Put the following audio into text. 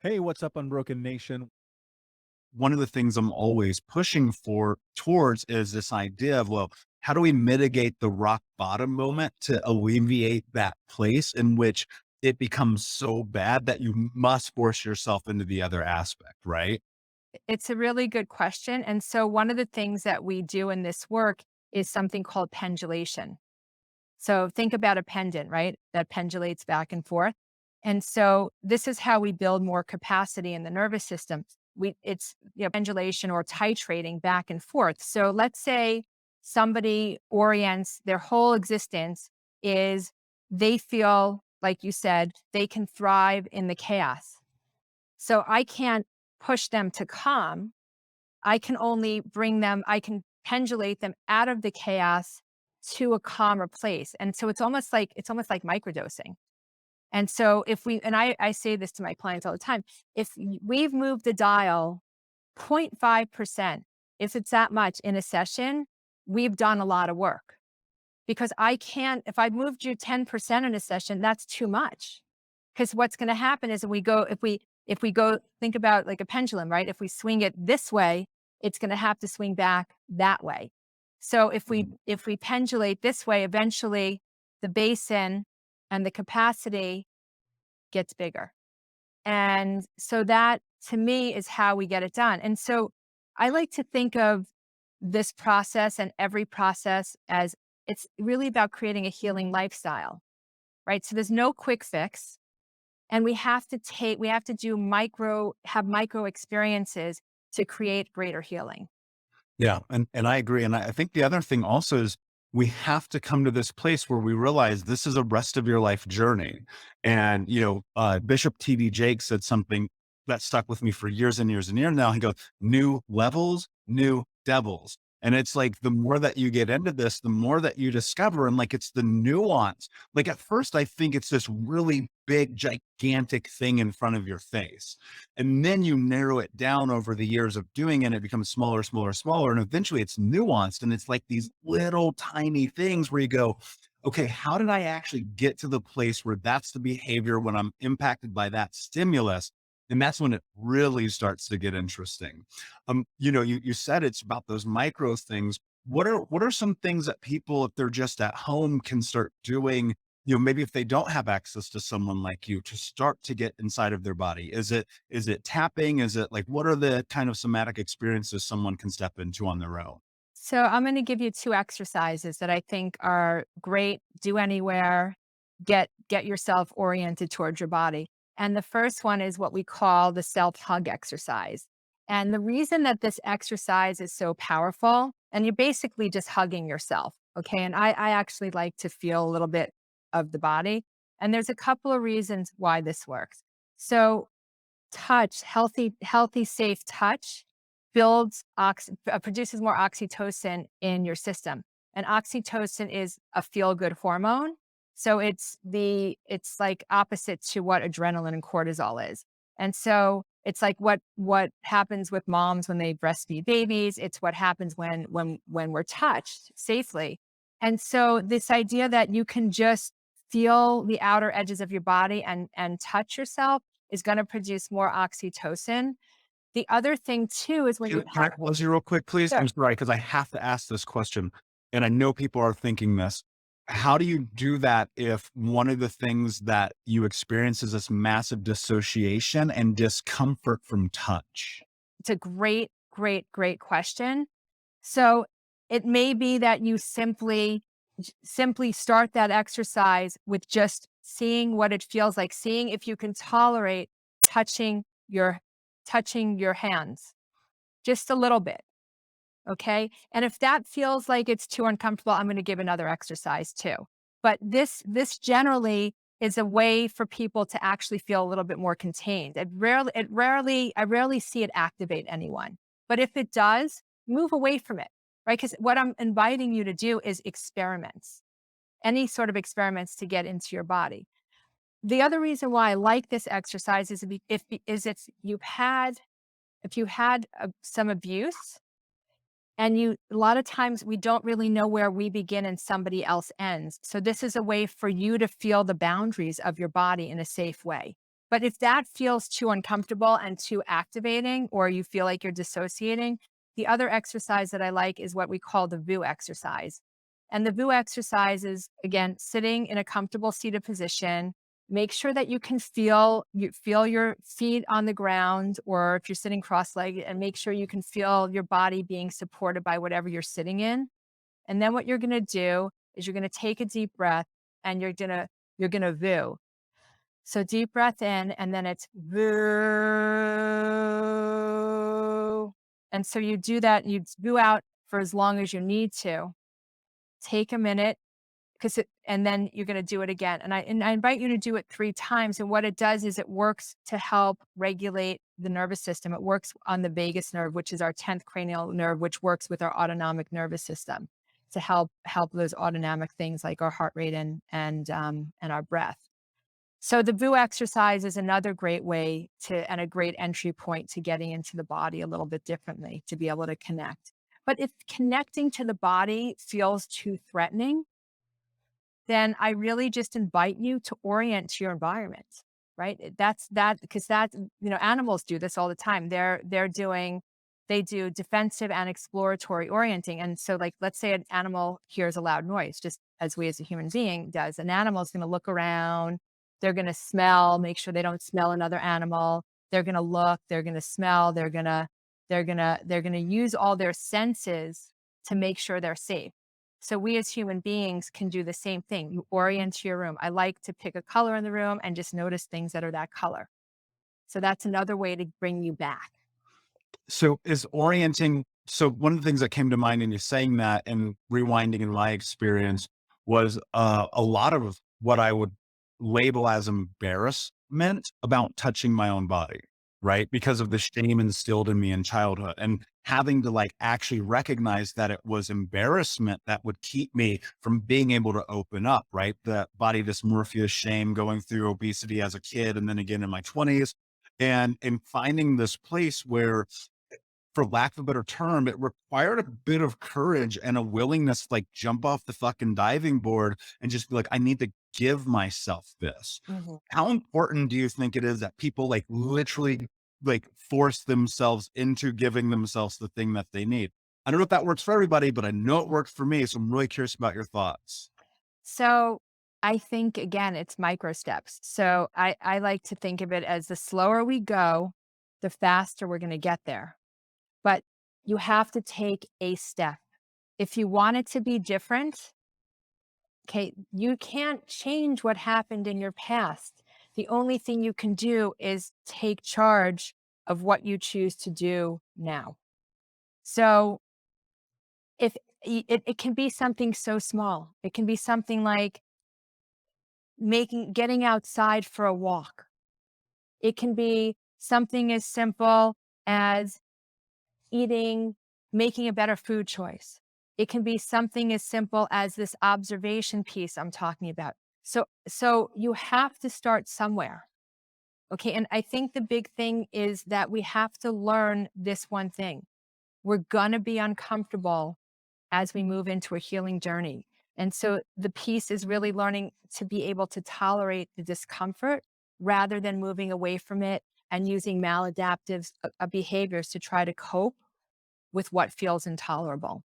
Hey, what's up, Unbroken Nation? One of the things I'm always pushing for towards is this idea of, well, how do we mitigate the rock bottom moment to alleviate that place in which it becomes so bad that you must force yourself into the other aspect, right? It's a really good question. And so one of the things that we do in this work is something called pendulation. So think about a pendant, right? That pendulates back and forth. And so this is how we build more capacity in the nervous system. It's pendulation or titrating back and forth. So let's say somebody orients their whole existence is they feel, like you said, they can thrive in the chaos. So I can't push them to calm. I can only bring them, I can pendulate them out of the chaos to a calmer place. And so it's almost like microdosing. And so if we, and I say this to my clients all the time, we've moved the dial 0.5%, if it's that much in a session, we've done a lot of work because I can't, if I moved you 10% in a session, that's too much. Because what's going to happen is if we go think about like a pendulum, right? If we swing it this way, it's going to have to swing back that way. So if we Mhm. if we pendulate this way, eventually the basin and the capacity gets bigger. And so that to me is how we get it done. And so I like to think of this process and every process as it's really about creating a healing lifestyle, right? So there's no quick fix. And we have to have micro experiences to create greater healing. Yeah, and I agree. And I think the other thing also is we have to come to this place where we realize this is a rest of your life journey. And Bishop T.D. Jakes said something that stuck with me for years and years and years now. He goes, "New levels, new devils." And it's like the more that you get into this, the more that you discover, and like it's the nuance. Like at first, I think it's this really big, gigantic thing in front of your face. And then you narrow it down over the years of doing it, and it becomes smaller, smaller, smaller. And eventually it's nuanced. And it's like these little tiny things where you go, okay, how did I actually get to the place where that's the behavior when I'm impacted by that stimulus? And that's when it really starts to get interesting. You said it's about those micro things. What are some things that people, if they're just at home, can start doing, maybe if they don't have access to someone like you, to start to get inside of their body? Is it tapping? Is it like, what are the kind of somatic experiences someone can step into on their own? So I'm going to give you two exercises that I think are great, do anywhere, get yourself oriented towards your body. And the first one is what we call the self-hug exercise. And the reason that this exercise is so powerful, and you're basically just hugging yourself. Okay. And I actually like to feel a little bit of the body. And there's a couple of reasons why this works. So touch, healthy, safe touch produces more oxytocin in your system. And oxytocin is a feel-good hormone. So it's like opposite to what adrenaline and cortisol is. And so it's like what happens with moms when they breastfeed babies. It's what happens when we're touched safely. And so this idea that you can just feel the outer edges of your body and touch yourself is going to produce more oxytocin. The other thing too is when you Can I pause you real quick, please? sure. I'm sorry, because I have to ask this question, and I know people are thinking this. How do you do that if one of the things that you experience is this massive dissociation and discomfort from touch? It's a great question. So it may be that you simply start that exercise with just seeing what it feels like, seeing if you can tolerate touching your touching your hands just a little bit. Okay. And if that feels like it's too uncomfortable, I'm going to give another exercise too. But this generally is a way for people to actually feel a little bit more contained. I rarely see it activate anyone. But if it does, move away from it, right? Because what I'm inviting you to do is experiments, any sort of experiments to get into your body. The other reason why I like this exercise is if you had some abuse, and a lot of times we don't really know where we begin and somebody else ends. So this is a way for you to feel the boundaries of your body in a safe way. But if that feels too uncomfortable and too activating, or you feel like you're dissociating, the other exercise that I like is what we call the VU exercise. And the VU exercise is, again, sitting in a comfortable seated position. Make sure that you feel your feet on the ground, or if you're sitting cross-legged, and make sure you can feel your body being supported by whatever you're sitting in. And then what you're going to do is you're going to take a deep breath, and you're going to VU. So deep breath in, and then it's VU. And so you do that, you VU out for as long as you need to. Take a minute, and then you're going to do it again. And I invite you to do it 3 times. And what it does is it works to help regulate the nervous system. It works on the vagus nerve, which is our 10th cranial nerve, which works with our autonomic nervous system to help those autonomic things like our heart rate and our breath. So the VU exercise is another great way and a great entry point to getting into the body a little bit differently to be able to connect. But if connecting to the body feels too threatening, then I really just invite you to orient to your environment, right? Because animals do this all the time. They do defensive and exploratory orienting. And so, like, let's say an animal hears a loud noise, just as we as a human being does. An animal is going to look around, they're going to smell, make sure they don't smell another animal. They're going to look, they're going to smell, they're going to use all their senses to make sure they're safe. So we as human beings can do the same thing. You orient your room. I like to pick a color in the room and just notice things that are that color. So that's another way to bring you back. So is orienting, so one of the things that came to mind in you saying that and rewinding in my experience was a lot of what I would label as embarrassment about touching my own body, right? Because of the shame instilled in me in childhood, and having to like actually recognize that it was embarrassment that would keep me from being able to open up, right? The body dysmorphia, shame, going through obesity as a kid and then again in my 20s, and finding this place where, for lack of a better term, it required a bit of courage and a willingness to like jump off the fucking diving board and just be like, I need to give myself this. Mhm. How important do you think it is that people like literally like force themselves into giving themselves the thing that they need? I don't know if that works for everybody, but I know it works for me. So I'm really curious about your thoughts. So I think, again, it's micro steps. So I like to think of it as the slower we go, the faster we're going to get there. But you have to take a step. If you want it to be different, okay, you can't change what happened in your past. The only thing you can do is take charge of what you choose to do now. So if it can be something so small, it can be something like getting outside for a walk. It can be something as simple as eating, making a better food choice. It can be something as simple as this observation piece I'm talking about. So you have to start somewhere. Okay. And I think the big thing is that we have to learn this one thing. We're going to be uncomfortable as we move into a healing journey. And so the piece is really learning to be able to tolerate the discomfort rather than moving away from it and using maladaptive behaviors to try to cope with what feels intolerable.